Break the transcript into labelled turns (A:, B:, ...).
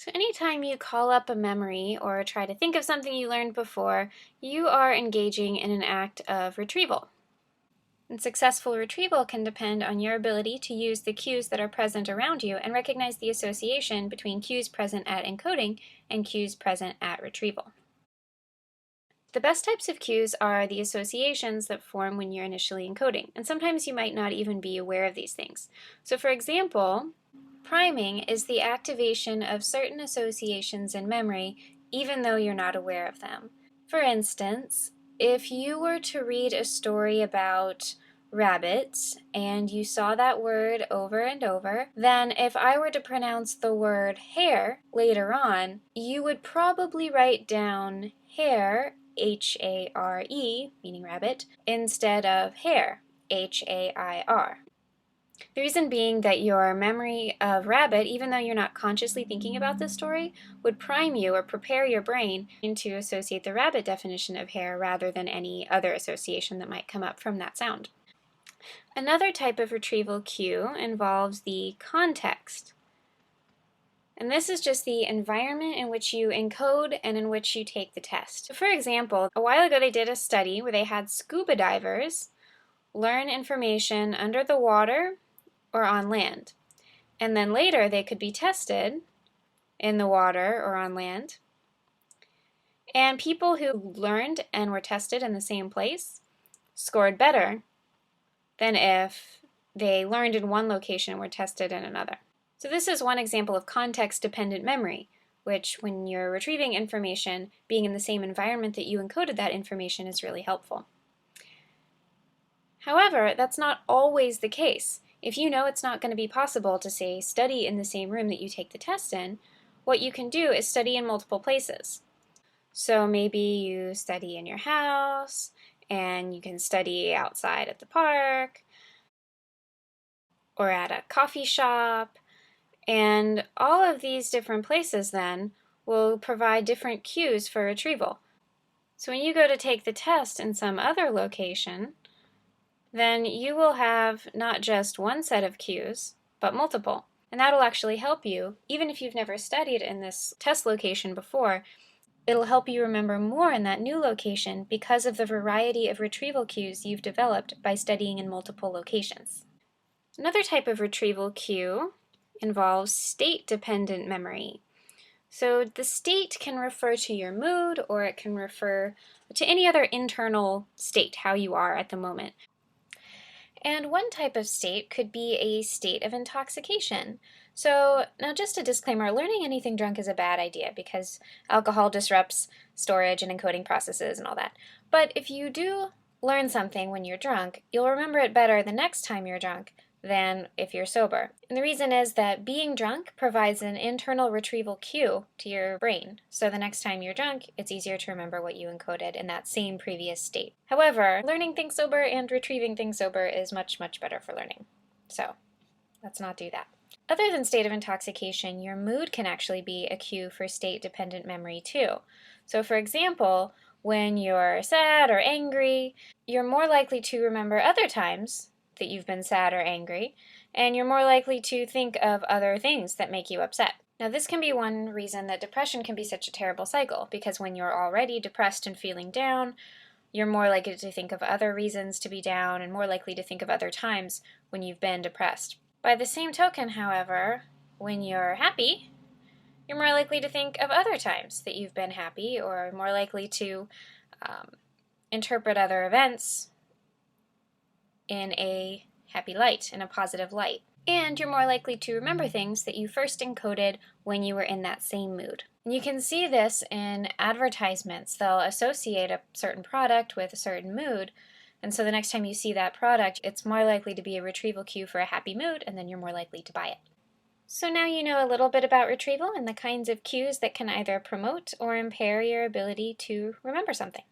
A: So anytime you call up a memory or try to think of something you learned before, you are engaging in an act of retrieval. And successful retrieval can depend on your ability to use the cues that are present around you and recognize the association between cues present at encoding and cues present at retrieval. The best types of cues are the associations that form when you're initially encoding, and sometimes you might not even be aware of these things. So for example, priming is the activation of certain associations in memory even though you're not aware of them. For instance, if you were to read a story about rabbits and you saw that word over and over, then if I were to pronounce the word hare later on, you would probably write down hare, H-A-R-E, meaning rabbit, instead of hair, H-A-I-R. The reason being that your memory of rabbit, even though you're not consciously thinking about this story, would prime you or prepare your brain to associate the rabbit definition of hare rather than any other association that might come up from that sound. Another type of retrieval cue involves the context. And this is just the environment in which you encode and in which you take the test. For example, a while ago they did a study where they had scuba divers learn information under the water or on land. And then later they could be tested in the water or on land. And people who learned and were tested in the same place scored better than if they learned in one location and were tested in another. So this is one example of context-dependent memory, which when you're retrieving information, being in the same environment that you encoded that information is really helpful. However, that's not always the case. If you know it's not going to be possible to, say, study in the same room that you take the test in, what you can do is study in multiple places. So maybe you study in your house, and you can study outside at the park, or at a coffee shop, and all of these different places then will provide different cues for retrieval. So when you go to take the test in some other location, then you will have not just one set of cues, but multiple. And that'll actually help you, even if you've never studied in this test location before, it'll help you remember more in that new location because of the variety of retrieval cues you've developed by studying in multiple locations. Another type of retrieval cue involves state-dependent memory. So the state can refer to your mood, or it can refer to any other internal state, how you are at the moment. And one type of state could be a state of intoxication. So now just a disclaimer, learning anything drunk is a bad idea because alcohol disrupts storage and encoding processes and all that. But if you do learn something when you're drunk, you'll remember it better the next time you're drunk than if you're sober. And the reason is that being drunk provides an internal retrieval cue to your brain. So the next time you're drunk, it's easier to remember what you encoded in that same previous state. However, learning things sober and retrieving things sober is much, much better for learning. So let's not do that. Other than state of intoxication, your mood can actually be a cue for state-dependent memory too. So for example, when you're sad or angry, you're more likely to remember other times that you've been sad or angry, and you're more likely to think of other things that make you upset. Now this can be one reason that depression can be such a terrible cycle, because when you're already depressed and feeling down, you're more likely to think of other reasons to be down and more likely to think of other times when you've been depressed. By the same token, however, when you're happy, you're more likely to think of other times that you've been happy, or more likely to interpret other events in a happy light, in a positive light. And you're more likely to remember things that you first encoded when you were in that same mood. And you can see this in advertisements. They'll associate a certain product with a certain mood, and so the next time you see that product, it's more likely to be a retrieval cue for a happy mood, and then you're more likely to buy it. So now you know a little bit about retrieval and the kinds of cues that can either promote or impair your ability to remember something.